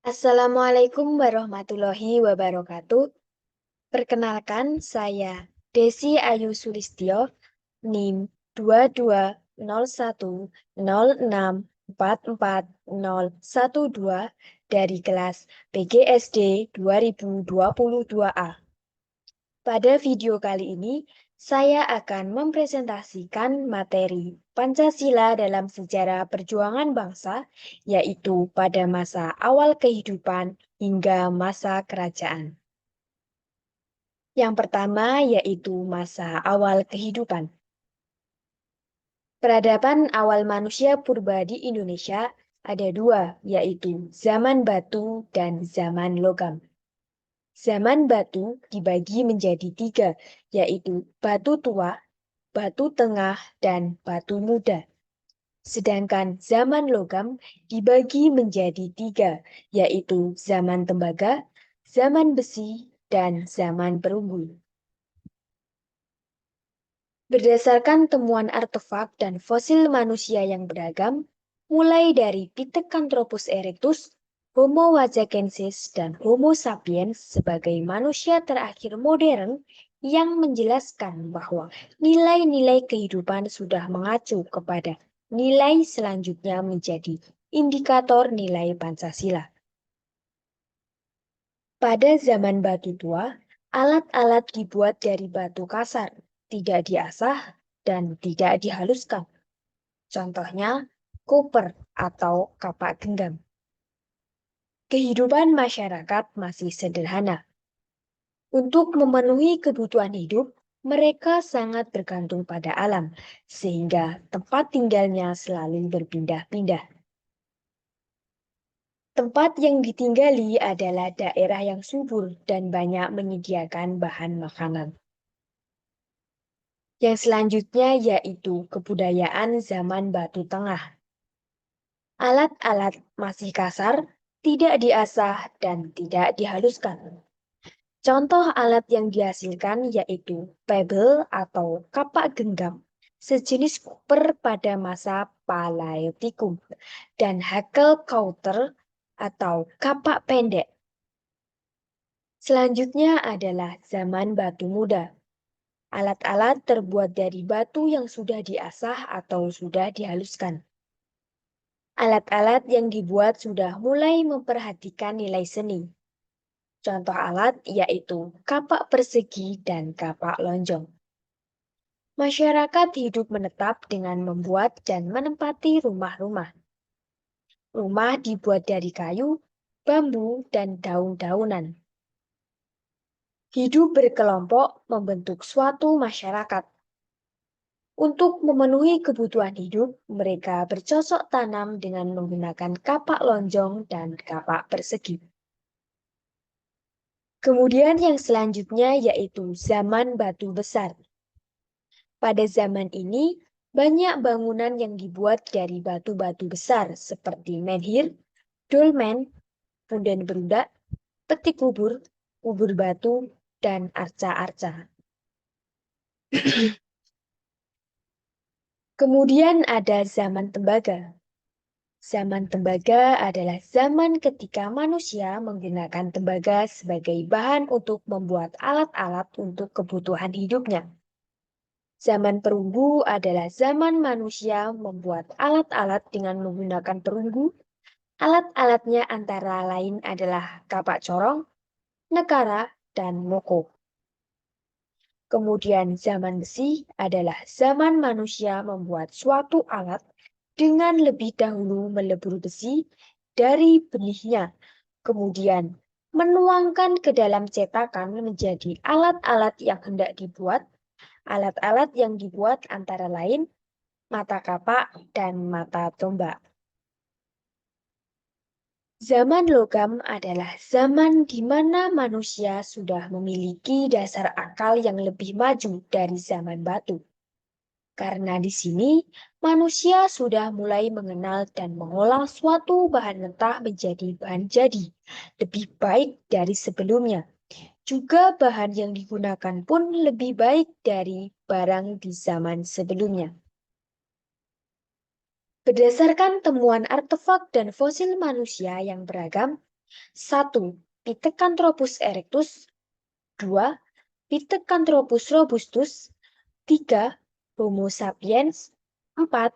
Assalamualaikum warahmatullahi wabarakatuh. Perkenalkan, saya Desi Ayu Sulistyo, NIM 220160644012 dari kelas PGSD 2022A. Pada video kali ini, saya akan mempresentasikan materi Pancasila dalam sejarah perjuangan bangsa, yaitu pada masa awal kehidupan hingga masa kerajaan. Yang pertama yaitu masa awal kehidupan. Peradaban awal manusia purba di Indonesia ada dua, yaitu zaman batu dan zaman logam. Zaman batu dibagi menjadi tiga, yaitu batu tua, batu tengah, dan batu muda. Sedangkan zaman logam dibagi menjadi tiga, yaitu zaman tembaga, zaman besi, dan zaman perunggu. Berdasarkan temuan artefak dan fosil manusia yang beragam, mulai dari Pithecanthropus erectus, Homo wazzakensis, dan Homo sapiens sebagai manusia terakhir modern yang menjelaskan bahwa nilai-nilai kehidupan sudah mengacu kepada nilai selanjutnya menjadi indikator nilai Pancasila. Pada zaman batu tua, alat-alat dibuat dari batu kasar, tidak diasah, dan tidak dihaluskan. Contohnya, koper atau kapak genggam. Kehidupan masyarakat masih sederhana. Untuk memenuhi kebutuhan hidup, mereka sangat bergantung pada alam, sehingga tempat tinggalnya selalu berpindah-pindah. Tempat yang ditinggali adalah daerah yang subur dan banyak menyediakan bahan makanan. Yang selanjutnya yaitu kebudayaan zaman Batu Tengah. Alat-alat masih kasar, tidak diasah, dan tidak dihaluskan. Contoh alat yang dihasilkan yaitu pebble atau kapak genggam, sejenis koper pada masa Paleotikum, dan hackle coulter atau kapak pendek. Selanjutnya adalah zaman Batu Muda. Alat-alat terbuat dari batu yang sudah diasah atau sudah dihaluskan. Alat-alat yang dibuat sudah mulai memperhatikan nilai seni. Contoh alat yaitu kapak persegi dan kapak lonjong. Masyarakat hidup menetap dengan membuat dan menempati rumah-rumah. Rumah dibuat dari kayu, bambu, dan daun-daunan. Hidup berkelompok membentuk suatu masyarakat. Untuk memenuhi kebutuhan hidup, mereka bercocok tanam dengan menggunakan kapak lonjong dan kapak persegi. Kemudian yang selanjutnya yaitu zaman batu besar. Pada zaman ini, banyak bangunan yang dibuat dari batu-batu besar seperti menhir, dolmen, punden berudak, peti kubur, kubur batu, dan arca-arca. Kemudian ada zaman tembaga. Zaman tembaga adalah zaman ketika manusia menggunakan tembaga sebagai bahan untuk membuat alat-alat untuk kebutuhan hidupnya. Zaman perunggu adalah zaman manusia membuat alat-alat dengan menggunakan perunggu. Alat-alatnya antara lain adalah kapak corong, nekara, dan moko. Kemudian zaman besi adalah zaman manusia membuat suatu alat dengan lebih dahulu melebur besi dari benihnya, kemudian menuangkan ke dalam cetakan menjadi alat-alat yang hendak dibuat. Alat-alat yang dibuat antara lain mata kapak dan mata tombak. Zaman logam adalah zaman di mana manusia sudah memiliki dasar akal yang lebih maju dari zaman batu. Karena di sini manusia sudah mulai mengenal dan mengolah suatu bahan mentah menjadi bahan jadi lebih baik dari sebelumnya. Juga bahan yang digunakan pun lebih baik dari barang di zaman sebelumnya. Berdasarkan temuan artefak dan fosil manusia yang beragam, 1. Pithecanthropus erectus. 2. Pithecanthropus robustus. 3. Homo sapiens. 4.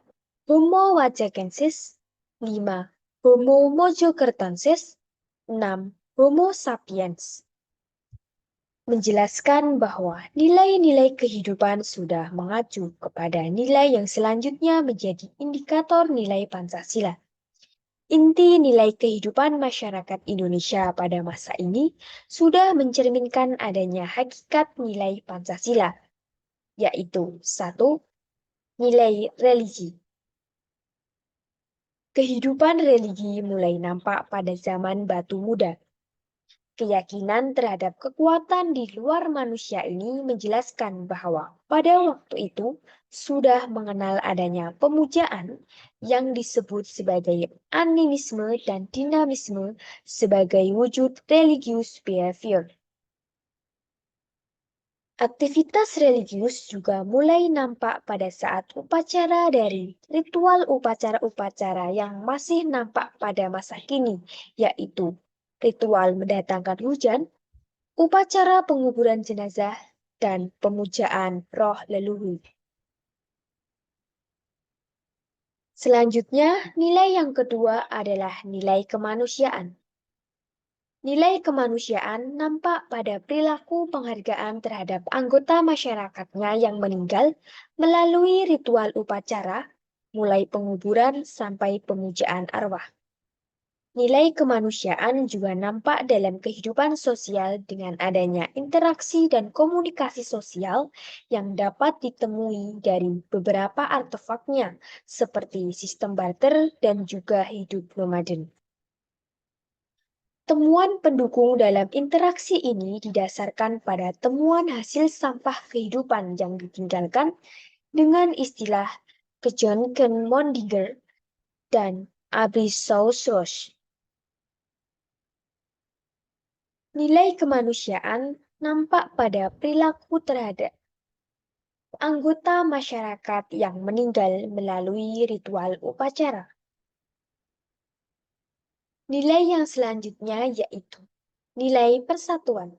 Homo wajakensis. 5. Homo mojokertensis. 6. Homo sapiens. Menjelaskan bahwa nilai-nilai kehidupan sudah mengacu kepada nilai yang selanjutnya menjadi indikator nilai Pancasila. Inti nilai kehidupan masyarakat Indonesia pada masa ini sudah mencerminkan adanya hakikat nilai Pancasila, yaitu 1. Nilai religi. Kehidupan religi mulai nampak pada zaman batu muda. Keyakinan terhadap kekuatan di luar manusia ini menjelaskan bahwa pada waktu itu sudah mengenal adanya pemujaan yang disebut sebagai animisme dan dinamisme sebagai wujud religious behavior. Aktivitas religius juga mulai nampak pada saat upacara dari ritual upacara-upacara yang masih nampak pada masa kini, yaitu ritual mendatangkan hujan, upacara penguburan jenazah, dan pemujaan roh leluhur. Selanjutnya, nilai yang kedua adalah nilai kemanusiaan. Nilai kemanusiaan nampak pada perilaku penghargaan terhadap anggota masyarakatnya yang meninggal melalui ritual upacara, mulai penguburan sampai pemujaan arwah. Nilai kemanusiaan juga nampak dalam kehidupan sosial dengan adanya interaksi dan komunikasi sosial yang dapat ditemui dari beberapa artefaknya, seperti sistem barter dan juga hidup nomaden. Temuan pendukung dalam interaksi ini didasarkan pada temuan hasil sampah kehidupan yang ditinggalkan dengan istilah Kejonken Mondiger dan Abrisausrosh. Nilai kemanusiaan nampak pada perilaku terhadap anggota masyarakat yang meninggal melalui ritual upacara. Nilai yang selanjutnya yaitu nilai persatuan.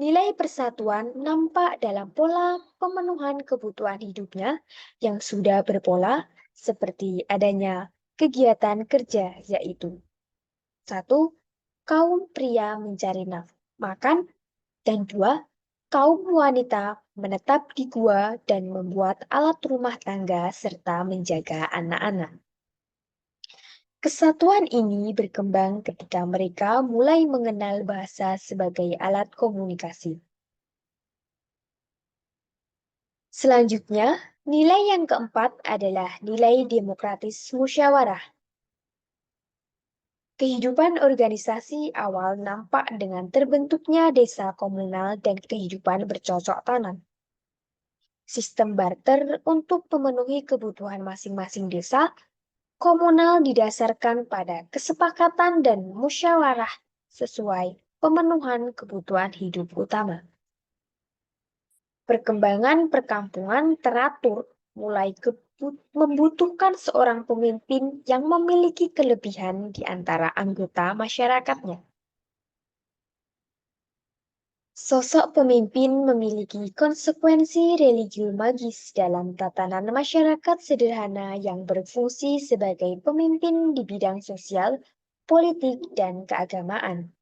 Nilai persatuan nampak dalam pola pemenuhan kebutuhan hidupnya yang sudah berpola seperti adanya kegiatan kerja yaitu 1. Kaum pria mencari makan, dan 2. Kaum wanita menetap di gua dan membuat alat rumah tangga serta menjaga anak-anak. Kesatuan ini berkembang ketika mereka mulai mengenal bahasa sebagai alat komunikasi. Selanjutnya, nilai yang keempat adalah nilai demokratis musyawarah. Kehidupan organisasi awal nampak dengan terbentuknya desa komunal dan kehidupan bercocok tanam. Sistem barter untuk memenuhi kebutuhan masing-masing desa komunal didasarkan pada kesepakatan dan musyawarah sesuai pemenuhan kebutuhan hidup utama. Perkembangan perkampungan teratur mulai membutuhkan seorang pemimpin yang memiliki kelebihan di antara anggota masyarakatnya. Sosok pemimpin memiliki konsekuensi religius magis dalam tatanan masyarakat sederhana yang berfungsi sebagai pemimpin di bidang sosial, politik, dan keagamaan.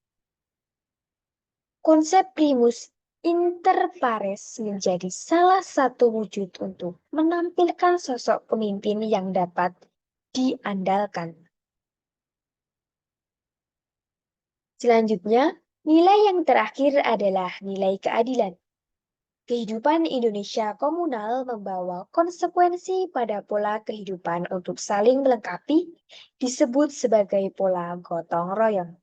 Konsep primus inter pares menjadi salah satu wujud untuk menampilkan sosok pemimpin yang dapat diandalkan. Selanjutnya, nilai yang terakhir adalah nilai keadilan. Kehidupan Indonesia komunal membawa konsekuensi pada pola kehidupan untuk saling melengkapi, disebut sebagai pola gotong royong.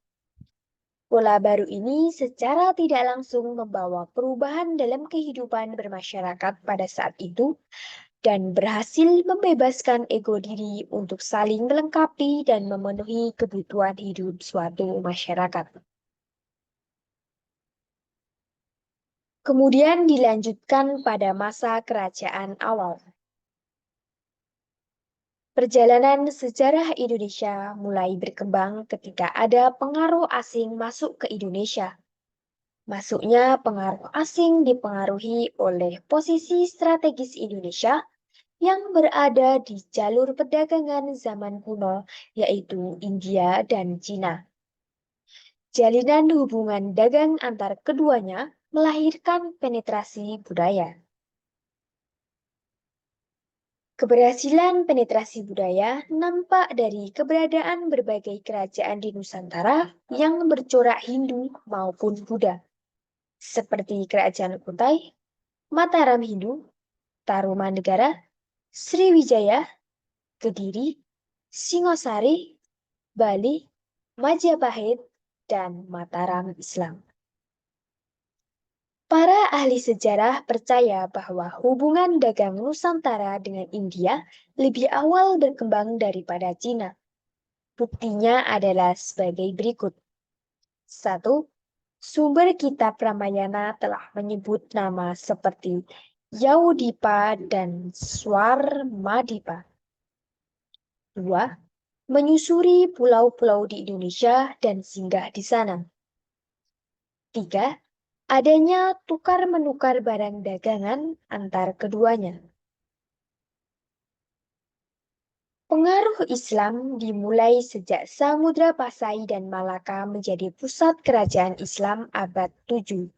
Pola baru ini secara tidak langsung membawa perubahan dalam kehidupan bermasyarakat pada saat itu dan berhasil membebaskan ego diri untuk saling melengkapi dan memenuhi kebutuhan hidup suatu masyarakat. Kemudian dilanjutkan pada masa kerajaan awal. Perjalanan sejarah Indonesia mulai berkembang ketika ada pengaruh asing masuk ke Indonesia. Masuknya pengaruh asing dipengaruhi oleh posisi strategis Indonesia yang berada di jalur perdagangan zaman kuno, yaitu India dan Cina. Jalinan hubungan dagang antar keduanya melahirkan penetrasi budaya. Keberhasilan penetrasi budaya nampak dari keberadaan berbagai kerajaan di Nusantara yang bercorak Hindu maupun Buddha, seperti Kerajaan Kutai, Mataram Hindu, Tarumanegara, Sriwijaya, Kediri, Singosari, Bali, Majapahit, dan Mataram Islam. Para ahli sejarah percaya bahwa hubungan dagang Nusantara dengan India lebih awal berkembang daripada Cina. Buktinya adalah sebagai berikut. 1. Sumber kitab Ramayana telah menyebut nama seperti Yaudipa dan Swarmadipa. 2. Menyusuri pulau-pulau di Indonesia dan singgah di sana. 3. Adanya tukar-menukar barang dagangan antar keduanya. Pengaruh Islam dimulai sejak Samudra Pasai dan Malaka menjadi pusat kerajaan Islam abad 7.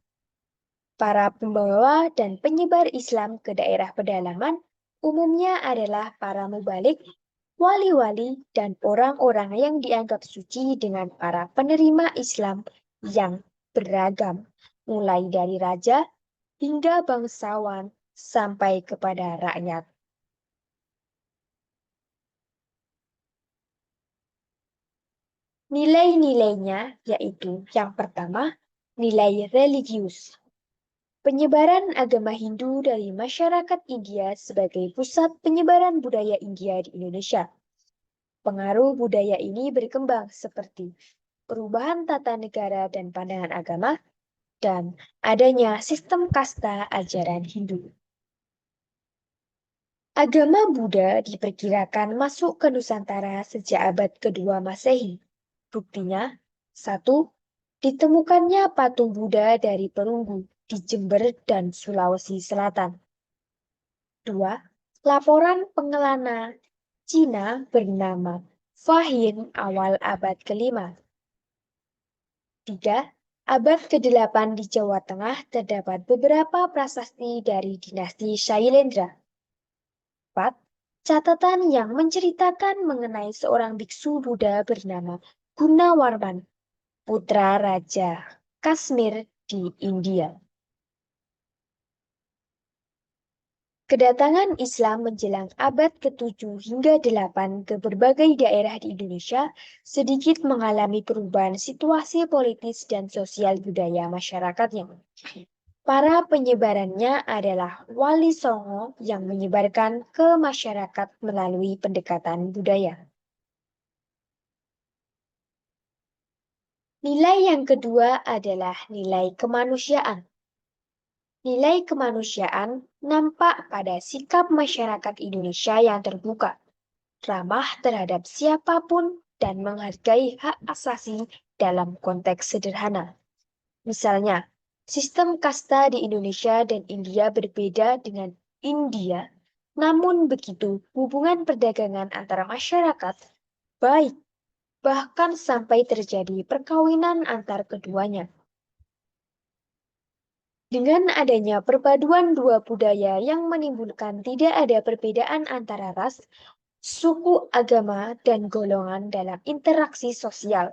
Para pembawa dan penyebar Islam ke daerah pedalaman umumnya adalah para mubalik, wali-wali, dan orang-orang yang dianggap suci dengan para penerima Islam yang beragam, mulai dari raja hingga bangsawan sampai kepada rakyat. Nilai-nilainya yaitu yang pertama, nilai religius. Penyebaran agama Hindu dari masyarakat India sebagai pusat penyebaran budaya India di Indonesia. Pengaruh budaya ini berkembang seperti perubahan tata negara dan pandangan agama, dan adanya sistem kasta ajaran Hindu. Agama Buddha diperkirakan masuk ke Nusantara sejak abad kedua Masehi. Buktinya, 1. Ditemukannya patung Buddha dari Perunggu di Jember dan Sulawesi Selatan. 2. Laporan pengelana Cina bernama Fahin awal abad ke-5. 3. Abad ke-8 di Jawa Tengah terdapat beberapa prasasti dari dinasti Shailendra. 4. Catatan yang menceritakan mengenai seorang biksu Buddha bernama Gunawarman, putra Raja Kashmir di India. Kedatangan Islam menjelang abad ke-7 hingga 8 ke berbagai daerah di Indonesia sedikit mengalami perubahan situasi politis dan sosial budaya masyarakatnya. Para penyebarannya adalah Wali Songo yang menyebarkan ke masyarakat melalui pendekatan budaya. Nilai yang kedua adalah nilai kemanusiaan. Nilai kemanusiaan nampak pada sikap masyarakat Indonesia yang terbuka, ramah terhadap siapapun, dan menghargai hak asasi dalam konteks sederhana. Misalnya, sistem kasta di Indonesia dan India berbeda dengan India, namun begitu hubungan perdagangan antara masyarakat baik, bahkan sampai terjadi perkawinan antar keduanya. Dengan adanya perpaduan dua budaya yang menimbulkan tidak ada perbedaan antara ras, suku, agama, dan golongan dalam interaksi sosial.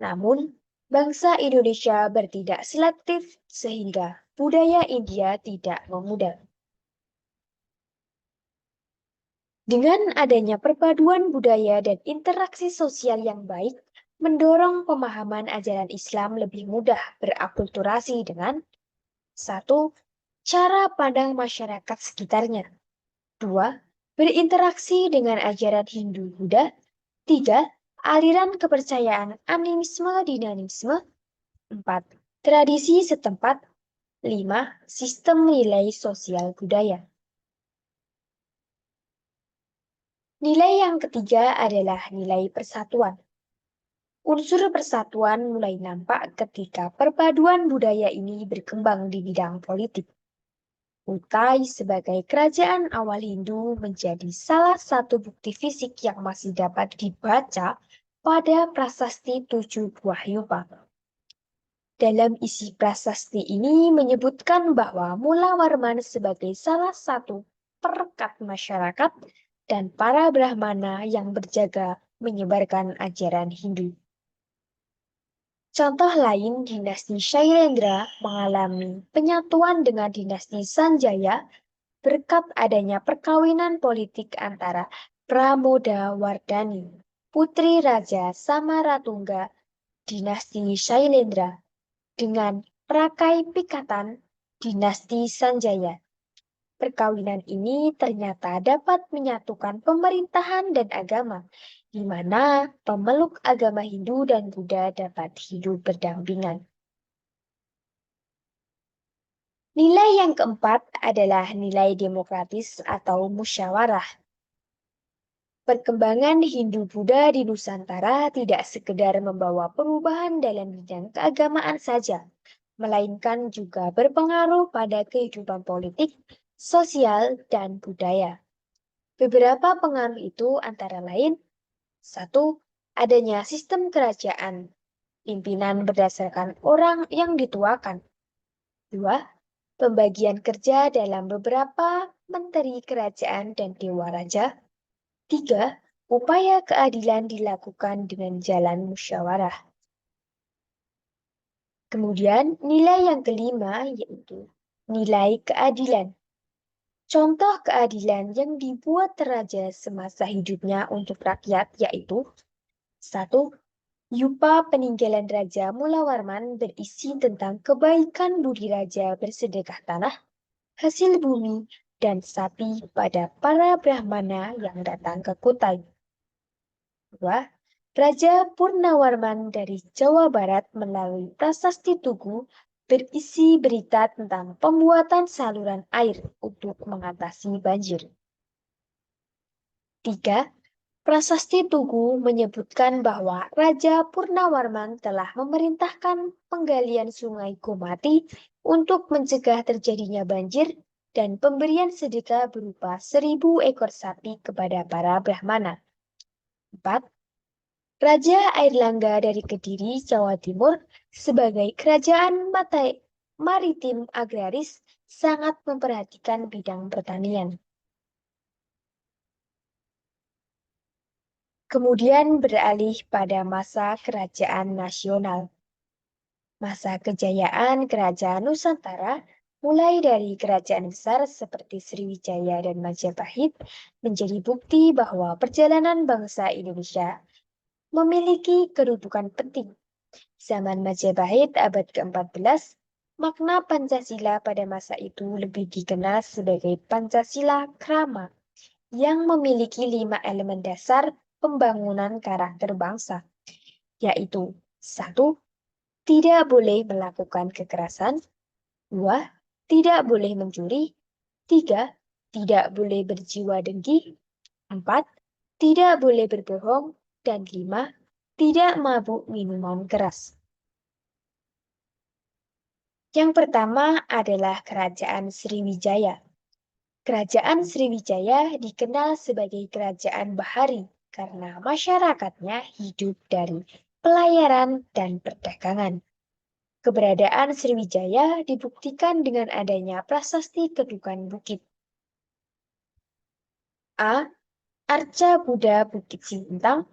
Namun, bangsa Indonesia bertindak selektif sehingga budaya India tidak memudar. Dengan adanya perpaduan budaya dan interaksi sosial yang baik, mendorong pemahaman ajaran Islam lebih mudah berakulturasi dengan 1. Cara pandang masyarakat sekitarnya. 2. Berinteraksi dengan ajaran Hindu-Buddha. 3. Aliran kepercayaan animisme-dinamisme. 4. Tradisi setempat. 5. Sistem nilai sosial budaya. Nilai yang ketiga adalah nilai persatuan. Unsur persatuan mulai nampak ketika perpaduan budaya ini berkembang di bidang politik. Kutai sebagai kerajaan awal Hindu menjadi salah satu bukti fisik yang masih dapat dibaca pada prasasti Tujuh Buah Yupa. Dalam isi prasasti ini menyebutkan bahwa Mula Warman sebagai salah satu perekat masyarakat dan para Brahmana yang berjaga menyebarkan ajaran Hindu. Contoh lain, dinasti Shailendra mengalami penyatuan dengan dinasti Sanjaya berkat adanya perkawinan politik antara Pramodawardhani, putri Raja Samaratungga dinasti Shailendra, dengan Rakai Pikatan dinasti Sanjaya. Perkawinan ini ternyata dapat menyatukan pemerintahan dan agama, di mana pemeluk agama Hindu dan Buddha dapat hidup berdampingan. Nilai yang keempat adalah nilai demokratis atau musyawarah. Perkembangan Hindu-Buddha di Nusantara tidak sekedar membawa perubahan dalam bidang keagamaan saja, melainkan juga berpengaruh pada kehidupan politik, sosial, dan budaya. Beberapa pengaruh itu antara lain: 1. Adanya sistem kerajaan, pimpinan berdasarkan orang yang dituakan. 2. Pembagian kerja dalam beberapa menteri kerajaan dan dewa raja. 3. Upaya keadilan dilakukan dengan jalan musyawarah. Kemudian nilai yang kelima yaitu nilai keadilan. Contoh keadilan yang dibuat raja semasa hidupnya untuk rakyat yaitu: 1. Yupa peninggalan Raja Mulawarman berisi tentang kebaikan budi raja bersedekah tanah, hasil bumi, dan sapi pada para Brahmana yang datang ke Kutai. 2. Raja Purnawarman dari Jawa Barat melalui Prasasti Tugu berisi berita tentang pembuatan saluran air untuk mengatasi banjir. 3. Prasasti Tugu menyebutkan bahwa Raja Purnawarman telah memerintahkan penggalian sungai Gomati untuk mencegah terjadinya banjir dan pemberian sedekah berupa 1.000 ekor sapi kepada para Brahmana. 4. Raja Airlangga dari Kediri, Jawa Timur, sebagai kerajaan maritim agraris sangat memperhatikan bidang pertanian. Kemudian beralih pada masa kerajaan nasional. Masa kejayaan kerajaan Nusantara mulai dari kerajaan besar seperti Sriwijaya dan Majapahit menjadi bukti bahwa perjalanan bangsa Indonesia memiliki kedudukan penting. Zaman Majapahit abad ke-14, makna Pancasila pada masa itu lebih dikenal sebagai Pancasila Krama yang memiliki 5 elemen dasar pembangunan karakter bangsa, yaitu: 1. Tidak boleh melakukan kekerasan. 2. Tidak boleh mencuri. 3. Tidak boleh berjiwa dengki. 4. Tidak boleh berbohong. Dan 5. Tidak mabuk minuman keras. Yang pertama adalah Kerajaan Sriwijaya. Kerajaan Sriwijaya dikenal sebagai kerajaan bahari karena masyarakatnya hidup dari pelayaran dan perdagangan. Keberadaan Sriwijaya dibuktikan dengan adanya prasasti Kedukan Bukit. A. Arca Buddha Bukit Sintang.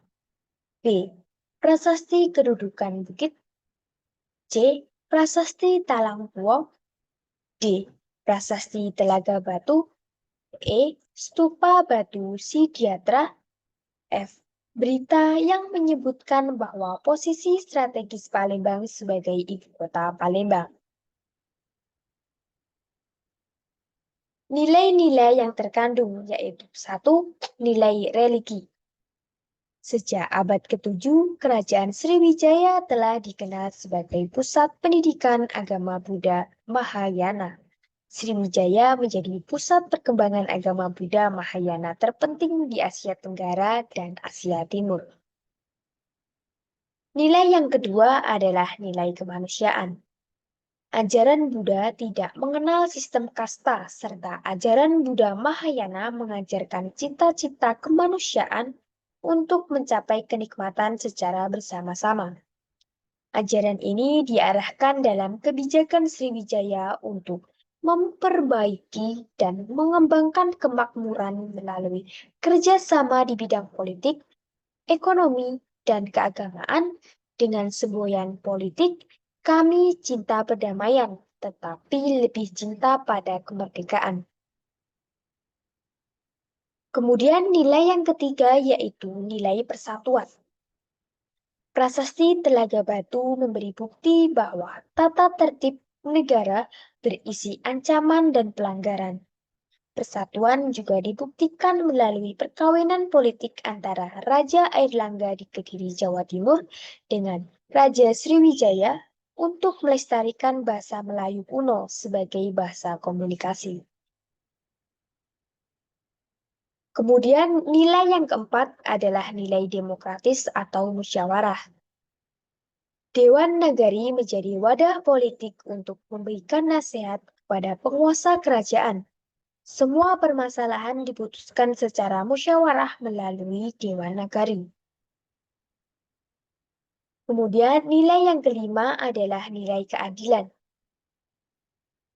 B. Prasasti Kedudukan Bukit. C. Prasasti Talang Puo. D. Prasasti Telaga Batu. E. Stupa Batu Sidiatra. F. Berita yang menyebutkan bahwa posisi strategis Palembang sebagai ibu kota Palembang. Nilai-nilai yang terkandung yaitu: 1. Nilai religi. Sejak abad ke-7, Kerajaan Sriwijaya telah dikenal sebagai pusat pendidikan agama Buddha Mahayana. Sriwijaya menjadi pusat perkembangan agama Buddha Mahayana terpenting di Asia Tenggara dan Asia Timur. Nilai yang kedua adalah nilai kemanusiaan. Ajaran Buddha tidak mengenal sistem kasta, serta ajaran Buddha Mahayana mengajarkan cita-cita kemanusiaan untuk mencapai kenikmatan secara bersama-sama. Ajaran ini diarahkan dalam kebijakan Sriwijaya untuk memperbaiki dan mengembangkan kemakmuran melalui kerjasama di bidang politik, ekonomi, dan keagamaan dengan semboyan politik. Kami cinta perdamaian, tetapi lebih cinta pada kemerdekaan. Kemudian nilai yang ketiga yaitu nilai persatuan. Prasasti Telaga Batu memberi bukti bahwa tata tertib negara berisi ancaman dan pelanggaran. Persatuan juga dibuktikan melalui perkawinan politik antara Raja Airlangga di Kediri, Jawa Timur dengan Raja Sriwijaya untuk melestarikan bahasa Melayu kuno sebagai bahasa komunikasi. Kemudian nilai yang keempat adalah nilai demokratis atau musyawarah. Dewan Nagari menjadi wadah politik untuk memberikan nasihat kepada penguasa kerajaan. Semua permasalahan diputuskan secara musyawarah melalui Dewan Nagari. Kemudian nilai yang kelima adalah nilai keadilan.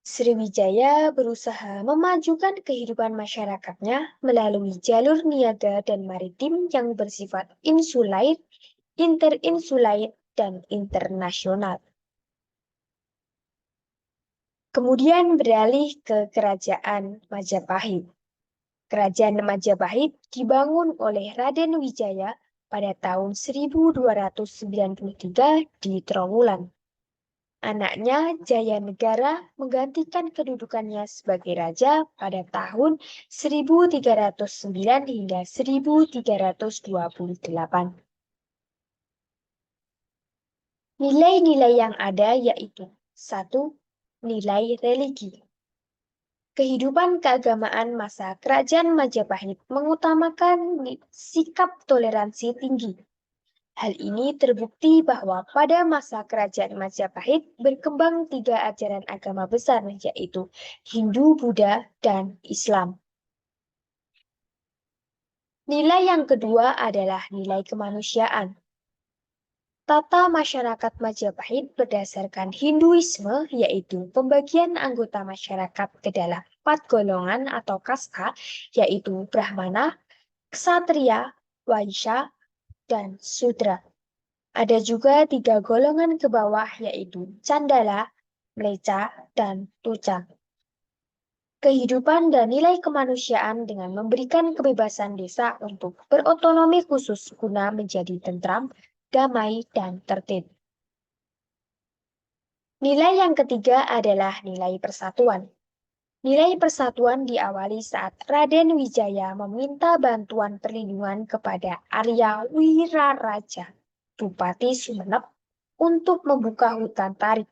Sriwijaya berusaha memajukan kehidupan masyarakatnya melalui jalur niaga dan maritim yang bersifat insulair, interinsulair, dan internasional. Kemudian beralih ke Kerajaan Majapahit. Kerajaan Majapahit dibangun oleh Raden Wijaya pada tahun 1293 di Trowulan. Anaknya Jayanegara menggantikan kedudukannya sebagai raja pada tahun 1309 hingga 1328. Nilai-nilai yang ada yaitu 1. Nilai religi. Kehidupan keagamaan masa Kerajaan Majapahit mengutamakan sikap toleransi tinggi. Hal ini terbukti bahwa pada masa Kerajaan Majapahit berkembang 3 ajaran agama besar, yaitu Hindu, Buddha, dan Islam. Nilai yang kedua adalah nilai kemanusiaan. Tata masyarakat Majapahit berdasarkan Hinduisme, yaitu pembagian anggota masyarakat ke dalam 4 golongan atau kasta, yaitu Brahmana, Ksatria, Waisya, dan Sudra. Ada juga 3 golongan ke bawah, yaitu Candala, Mlecha, dan Tuca. Kehidupan dan nilai kemanusiaan dengan memberikan kebebasan desa untuk berotonomi khusus guna menjadi tentram, damai, dan tertib. Nilai yang ketiga adalah nilai persatuan. Nilai persatuan diawali saat Raden Wijaya meminta bantuan perlindungan kepada Arya Wiraraja, Bupati Sumeneb, untuk membuka hutan tarik.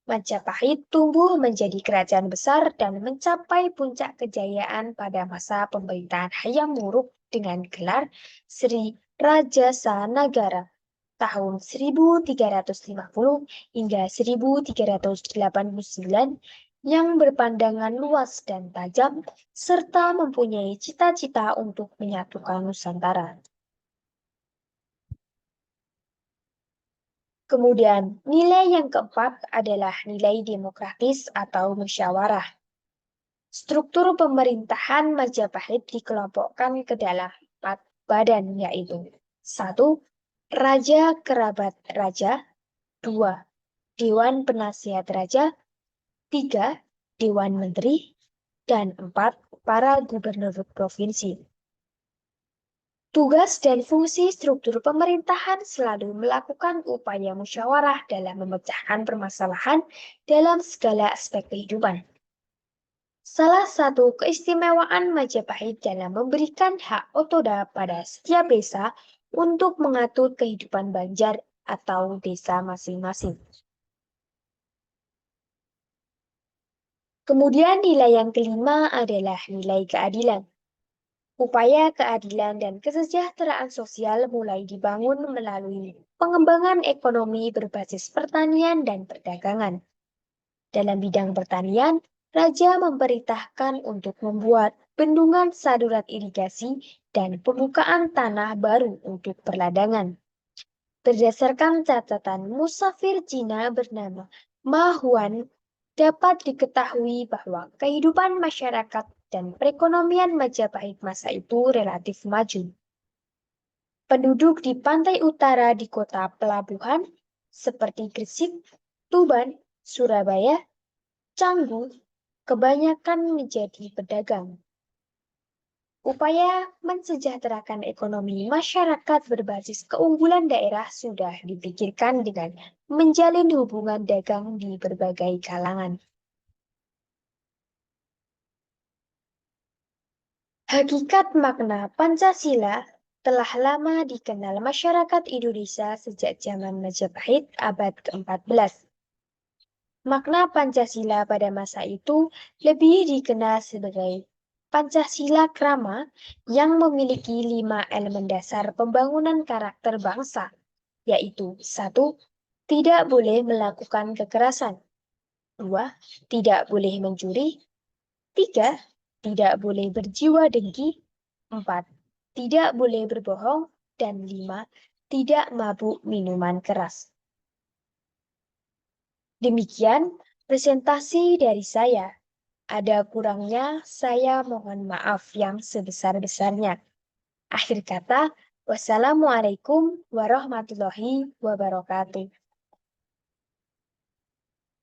Majapahit tumbuh menjadi kerajaan besar dan mencapai puncak kejayaan pada masa pemerintahan Hayam Wuruk dengan gelar Sri Rajasa Nagara tahun 1350 hingga 1389 yang berpandangan luas dan tajam serta mempunyai cita-cita untuk menyatukan Nusantara. Kemudian, nilai yang keempat adalah nilai demokratis atau musyawarah. Struktur pemerintahan Majapahit dikelompokkan ke dalam 4 badan, yaitu 1. Raja Kerabat Raja, 2. Dewan Penasihat Raja, 3. Dewan Menteri, dan 4. Para Gubernur Provinsi. Tugas dan fungsi struktur pemerintahan selalu melakukan upaya musyawarah dalam memecahkan permasalahan dalam segala aspek kehidupan. Salah satu keistimewaan Majapahit dalam memberikan hak otoda pada setiap desa untuk mengatur kehidupan banjar atau desa masing-masing. Kemudian nilai yang kelima adalah nilai keadilan. Upaya keadilan dan kesejahteraan sosial mulai dibangun melalui pengembangan ekonomi berbasis pertanian dan perdagangan. Dalam bidang pertanian, Raja memerintahkan untuk membuat bendungan saluran irigasi dan pembukaan tanah baru untuk perladangan. Berdasarkan catatan musafir Cina bernama Ma Huan, dapat diketahui bahwa kehidupan masyarakat dan perekonomian Majapahit masa itu relatif maju. Penduduk di pantai utara di kota pelabuhan seperti Gresik, Tuban, Surabaya, Canggu, kebanyakan menjadi pedagang. Upaya mensejahterakan ekonomi masyarakat berbasis keunggulan daerah sudah dipikirkan dengan menjalin hubungan dagang di berbagai kalangan. Hakikat makna Pancasila telah lama dikenal masyarakat Indonesia sejak zaman Majapahit abad ke-14. Makna Pancasila pada masa itu lebih dikenal sebagai Pancasila Krama yang memiliki 5 elemen dasar pembangunan karakter bangsa, yaitu 1. Tidak boleh melakukan kekerasan. 2. Tidak boleh mencuri. 3. Tidak boleh berjiwa dengki. 4. Tidak boleh berbohong. Dan 5. Tidak mabuk minuman keras. Demikian presentasi dari saya. Ada kurangnya, saya mohon maaf yang sebesar-besarnya. Akhir kata, wassalamualaikum warahmatullahi wabarakatuh.